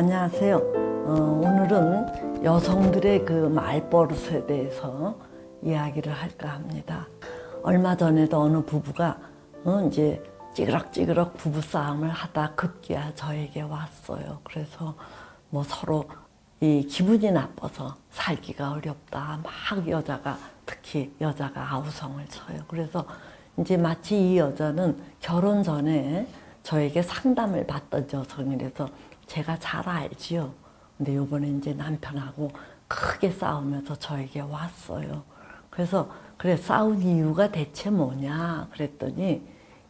안녕하세요. 오늘은 여성들의 그 말버릇에 대해서 이야기를 할까 합니다. 얼마 전에도 어느 부부가 이제 찌그럭찌그럭 부부싸움을 하다 급기야 저에게 왔어요. 그래서 뭐 서로 이 기분이 나빠서 살기가 어렵다. 막 여자가, 특히 여자가 아우성을 쳐요. 그래서 이제 마치 이 여자는 결혼 전에 저에게 상담을 받던 여성이라서 제가 잘 알지요. 근데 요번에 이제 남편하고 크게 싸우면서 저에게 왔어요. 그래서 그래, 싸운 이유가 대체 뭐냐 그랬더니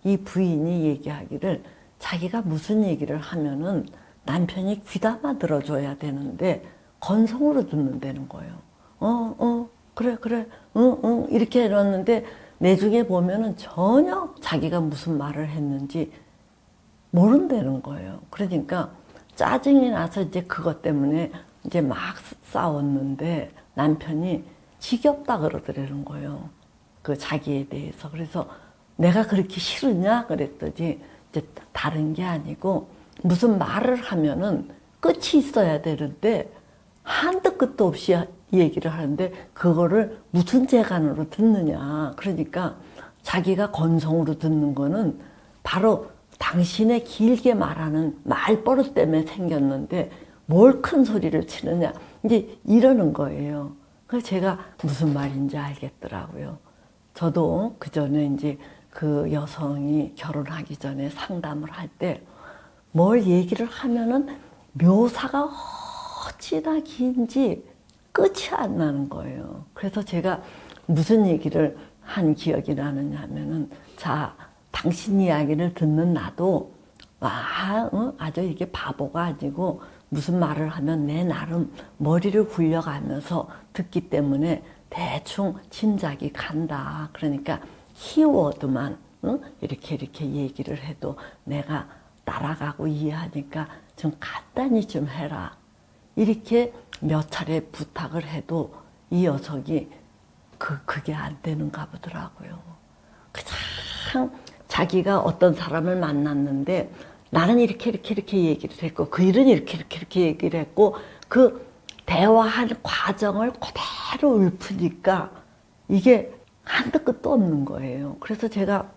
이 부인이 얘기하기를 자기가 무슨 얘기를 하면은 남편이 귀담아 들어줘야 되는데 건성으로 듣는다는 거예요. 그래 이렇게 해놨는데 내중에 보면은 전혀 자기가 무슨 말을 했는지 모른다는 거예요. 그러니까 짜증이 나서 이제 그것 때문에 이제 막 싸웠는데 남편이 지겹다 그러더라는 거예요. 그 자기에 대해서. 그래서 내가 그렇게 싫으냐 그랬더니 이제 다른 게 아니고 무슨 말을 하면은 끝이 있어야 되는데 한도 끝도 없이 얘기를 하는데 그거를 무슨 재간으로 듣느냐. 그러니까 자기가 건성으로 듣는 거는 바로 당신의 길게 말하는 말버릇 때문에 생겼는데 뭘 큰 소리를 치느냐. 이제 이러는 거예요. 그래서 제가 무슨 말인지 알겠더라고요. 저도 그 전에 이제 그 여성이 결혼하기 전에 상담을 할 때 뭘 얘기를 하면은 묘사가 어찌나 긴지 끝이 안 나는 거예요. 그래서 제가 무슨 얘기를 한 기억이 나느냐 하면은 자, 당신 이야기를 듣는 나도 아주 이게 바보가 아니고 무슨 말을 하면 내 나름 머리를 굴려가면서 듣기 때문에 대충 짐작이 간다. 그러니까 키워드만 이렇게 얘기를 해도 내가 따라가고 이해하니까 좀 간단히 좀 해라. 이렇게 몇 차례 부탁을 해도 이 녀석이 그게 안 되는가 보더라고요. 그냥 자기가 어떤 사람을 만났는데 나는 이렇게 얘기를 했고 그 일은 이렇게 얘기를 했고 그 대화한 과정을 그대로 읊으니까 이게 한도 끝도 없는 거예요. 그래서 제가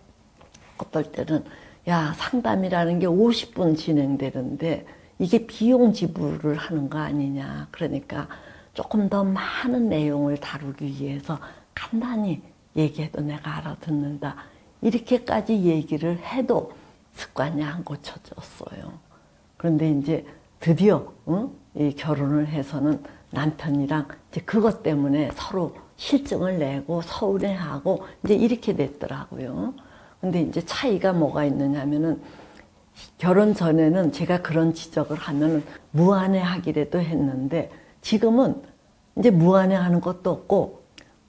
어떨 때는 야, 상담이라는 게 50분 진행되는데 이게 비용 지불을 하는 거 아니냐. 그러니까 조금 더 많은 내용을 다루기 위해서 간단히 얘기해도 내가 알아듣는다. 이렇게까지 얘기를 해도 습관이 안 고쳐졌어요. 그런데 이제 드디어 이 결혼을 해서는 남편이랑 이제 그것 때문에 서로 실증을 내고 서운해하고 이제 이렇게 됐더라고요. 근데 이제 차이가 뭐가 있느냐면은 결혼 전에는 제가 그런 지적을 하면은 무안해하기라도 했는데 지금은 이제 무안해하는 것도 없고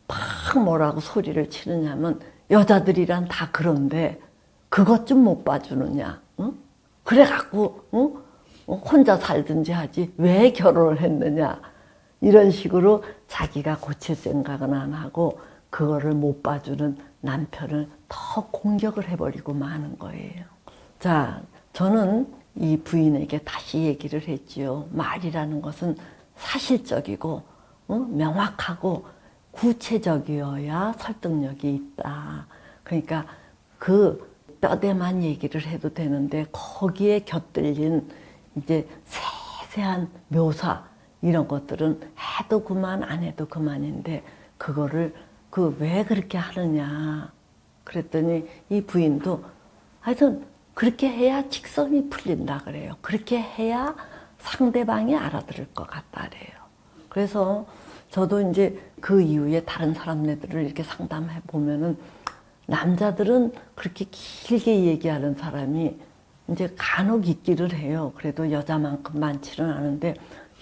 막 뭐라고 소리를 치느냐면 여자들이란 다 그런데 그것 좀 못 봐주느냐. 응? 그래갖고 혼자 살든지 하지 왜 결혼을 했느냐. 이런 식으로 자기가 고칠 생각은 안 하고 그거를 못 봐주는 남편을 더 공격을 해버리고 마는 거예요. 자, 저는 이 부인에게 다시 얘기를 했지요. 말이라는 것은 사실적이고 명확하고 구체적이어야 설득력이 있다. 그러니까 그 뼈대만 얘기를 해도 되는데 거기에 곁들린 이제 세세한 묘사 이런 것들은 해도 그만 안 해도 그만인데 그거를 왜 그렇게 하느냐. 그랬더니 이 부인도 하여튼 그렇게 해야 직성이 풀린다 그래요. 그렇게 해야 상대방이 알아들을 것 같다 그래요. 그래서 저도 이제 그 이후에 다른 사람들을 이렇게 상담해 보면은 남자들은 그렇게 길게 얘기하는 사람이 이제 간혹 있기를 해요. 그래도 여자만큼 많지는 않은데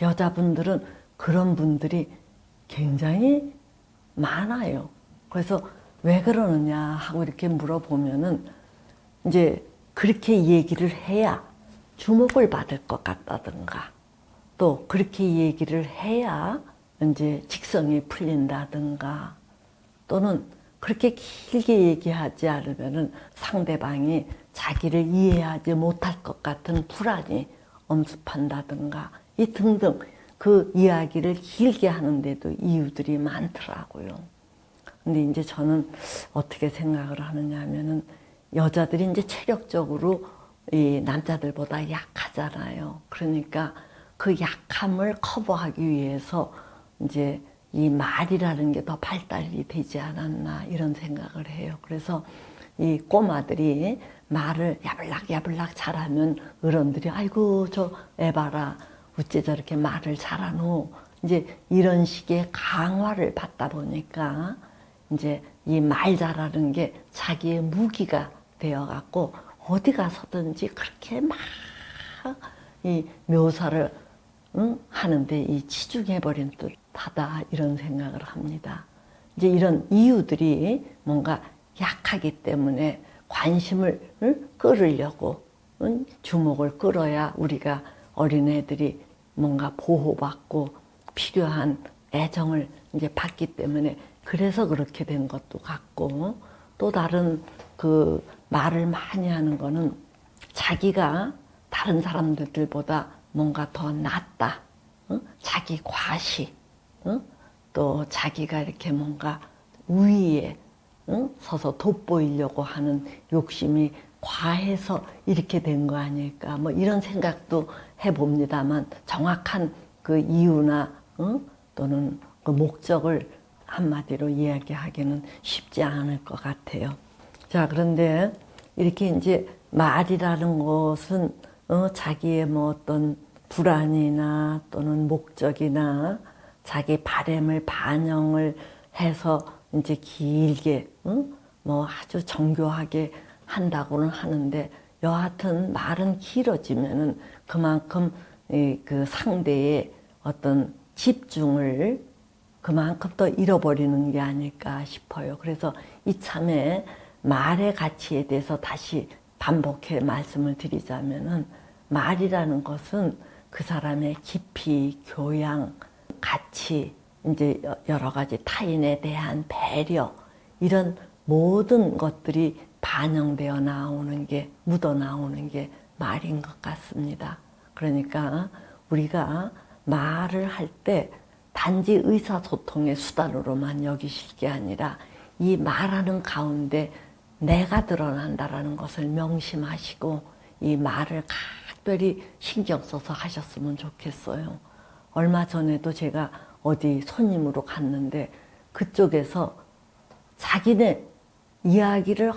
여자분들은 그런 분들이 굉장히 많아요. 그래서 왜 그러느냐 하고 이렇게 물어보면은 이제 그렇게 얘기를 해야 주목을 받을 것 같다든가 또 그렇게 얘기를 해야 이제 직성이 풀린다든가 또는 그렇게 길게 얘기하지 않으면은 상대방이 자기를 이해하지 못할 것 같은 불안이 엄습한다든가 이 등등 그 이야기를 길게 하는데도 이유들이 많더라고요. 근데 이제 저는 어떻게 생각을 하느냐 하면은 여자들이 이제 체력적으로 이 남자들보다 약하잖아요. 그러니까 그 약함을 커버하기 위해서 이제 이 말이라는 게 더 발달이 되지 않았나 이런 생각을 해요. 그래서 이 꼬마들이 말을 야블락야블락 잘하면 어른들이 아이고 저 애 봐라 어째 저렇게 말을 잘하노 이제 이런 식의 강화를 받다 보니까 이제 이 말 잘하는 게 자기의 무기가 되어 갖고 어디 가서든지 그렇게 막 이 묘사를 하는데 이 치중해버린 듯하다 이런 생각을 합니다. 이제 이런 이유들이 뭔가 약하기 때문에 관심을 끌으려고 주목을 끌어야 우리가 어린애들이 뭔가 보호받고 필요한 애정을 이제 받기 때문에 그래서 그렇게 된 것도 같고 또 다른 그 말을 많이 하는 거는 자기가 다른 사람들보다 뭔가 더 낫다. 자기 과시. 또 자기가 이렇게 뭔가 우위에 서서 돋보이려고 하는 욕심이 과해서 이렇게 된 거 아닐까. 뭐 이런 생각도 해봅니다만 정확한 그 이유나 또는 그 목적을 한마디로 이야기하기는 쉽지 않을 것 같아요. 자, 그런데 이렇게 이제 말이라는 것은 자기의 뭐 어떤 불안이나 또는 목적이나 자기 바램을 반영을 해서 이제 길게 뭐 아주 정교하게 한다고는 하는데 여하튼 말은 길어지면은 그만큼 그 상대의 어떤 집중을 그만큼 더 잃어버리는 게 아닐까 싶어요. 그래서 이참에 말의 가치에 대해서 다시 반복해 말씀을 드리자면은 말이라는 것은 그 사람의 깊이, 교양, 가치, 이제 여러 가지 타인에 대한 배려 이런 모든 것들이 반영되어 나오는 게 묻어 나오는 게 말인 것 같습니다. 그러니까 우리가 말을 할 때 단지 의사소통의 수단으로만 여기실 게 아니라 이 말하는 가운데 내가 드러난다라는 것을 명심하시고 이 말을 각별히 신경 써서 하셨으면 좋겠어요. 얼마 전에도 제가 어디 손님으로 갔는데 그쪽에서 자기네 이야기를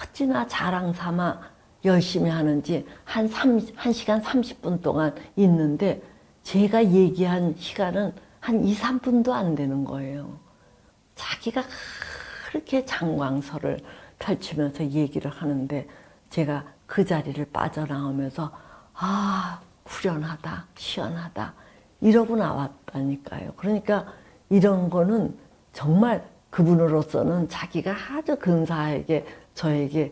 어찌나 자랑 삼아 열심히 하는지 한 1시간 30분 동안 있는데 제가 얘기한 시간은 한 2, 3분도 안 되는 거예요. 자기가 그렇게 장광설을 펼치면서 얘기를 하는데 제가 그 자리를 빠져나오면서 아, 후련하다, 시원하다 이러고 나왔다니까요. 그러니까 이런 거는 정말 그분으로서는 자기가 아주 근사하게 저에게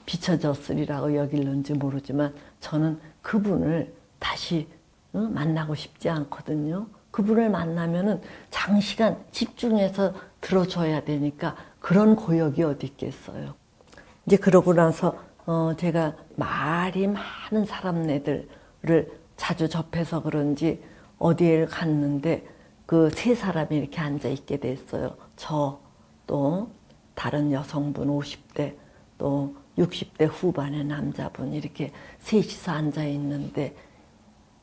비춰졌으리라고 여길는지 모르지만 저는 그분을 다시 만나고 싶지 않거든요. 그분을 만나면은 장시간 집중해서 들어줘야 되니까 그런 고역이 어디 있겠어요. 이제 그러고 나서 제가 말이 많은 사람네들을 자주 접해서 그런지 어디에 갔는데 그 세 사람이 이렇게 앉아 있게 됐어요. 저 또 다른 여성분 50대 또 60대 후반의 남자분 이렇게 셋이서 앉아 있는데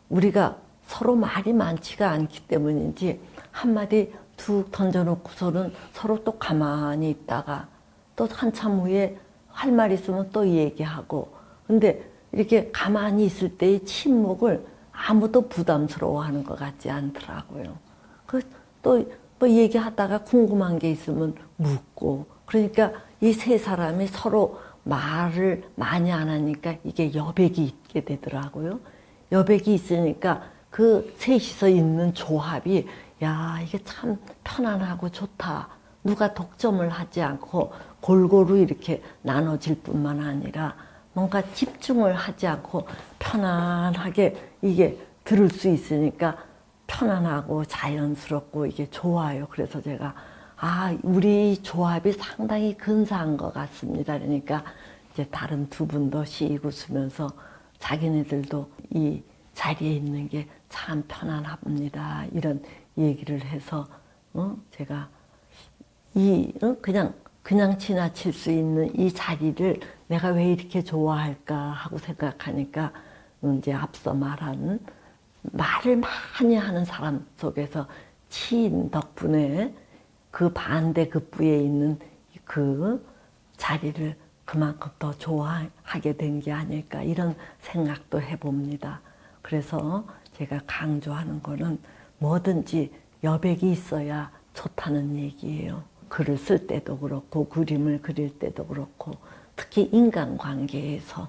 우리가 서로 말이 많지가 않기 때문인지 한마디 툭 던져놓고서는 서로 또 가만히 있다가 또 한참 후에 할 말 있으면 또 얘기하고 근데 이렇게 가만히 있을 때의 침묵을 아무도 부담스러워하는 것 같지 않더라고요. 또 뭐 얘기하다가 궁금한 게 있으면 묻고 그러니까 이 세 사람이 서로 말을 많이 안 하니까 이게 여백이 있게 되더라고요. 여백이 있으니까 그 셋이서 있는 조합이 야 이게 참 편안하고 좋다. 누가 독점을 하지 않고 골고루 이렇게 나눠질 뿐만 아니라 뭔가 집중을 하지 않고 편안하게 이게 들을 수 있으니까 편안하고 자연스럽고 이게 좋아요. 그래서 제가 우리 조합이 상당히 근사한 것 같습니다. 그러니까 이제 다른 두 분도 씩 웃으면서 자기네들도 이 자리에 있는 게 참 편안합니다. 이런 얘기를 해서 제가 그냥 지나칠 수 있는 이 자리를 내가 왜 이렇게 좋아할까 하고 생각하니까 이제 앞서 말한 말을 많이 하는 사람 속에서 치인 덕분에 그 반대급부에 있는 그 자리를 그만큼 더 좋아하게 된 게 아닐까 이런 생각도 해봅니다. 그래서 제가 강조하는 거는 뭐든지 여백이 있어야 좋다는 얘기예요. 글을 쓸 때도 그렇고 그림을 그릴 때도 그렇고 특히 인간관계에서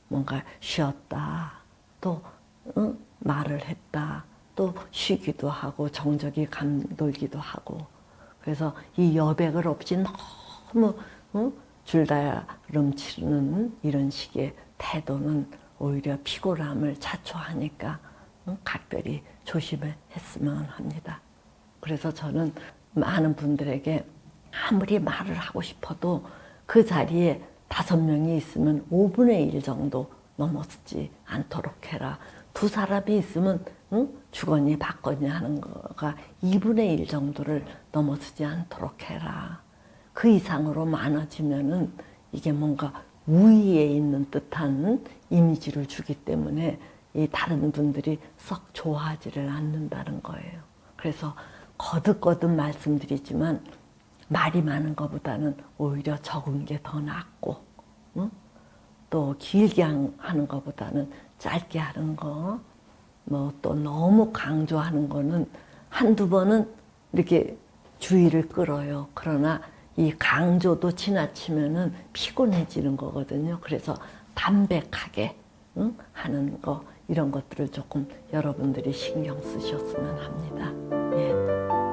뭔가 쉬었다 또 말을 했다 또 쉬기도 하고 정적이 감돌기도 하고 그래서 이 여백을 없이 너무 줄다름치는 이런 식의 태도는 오히려 피곤함을 자초하니까 각별히 조심을 했으면 합니다. 그래서 저는 많은 분들에게 아무리 말을 하고 싶어도 그 자리에 5명이 있으면 5분의 1 정도 넘어서지 않도록 해라. 2 사람이 있으면 주거니 받거니 하는 거가 2분의 1 정도를 넘어서지 않도록 해라. 그 이상으로 많아지면은 이게 뭔가 우위에 있는 듯한 이미지를 주기 때문에 이 다른 분들이 썩 좋아하지를 않는다는 거예요. 그래서 거듭거듭 말씀드리지만 말이 많은 것보다는 오히려 적은 게 더 낫고 또 길게 하는 것보다는 짧게 하는 거 뭐 또 너무 강조하는 거는 한두 번은 이렇게 주의를 끌어요. 그러나 이 강조도 지나치면은 피곤해지는 거거든요. 그래서 담백하게 하는 거 이런 것들을 조금 여러분들이 신경 쓰셨으면 합니다. 예.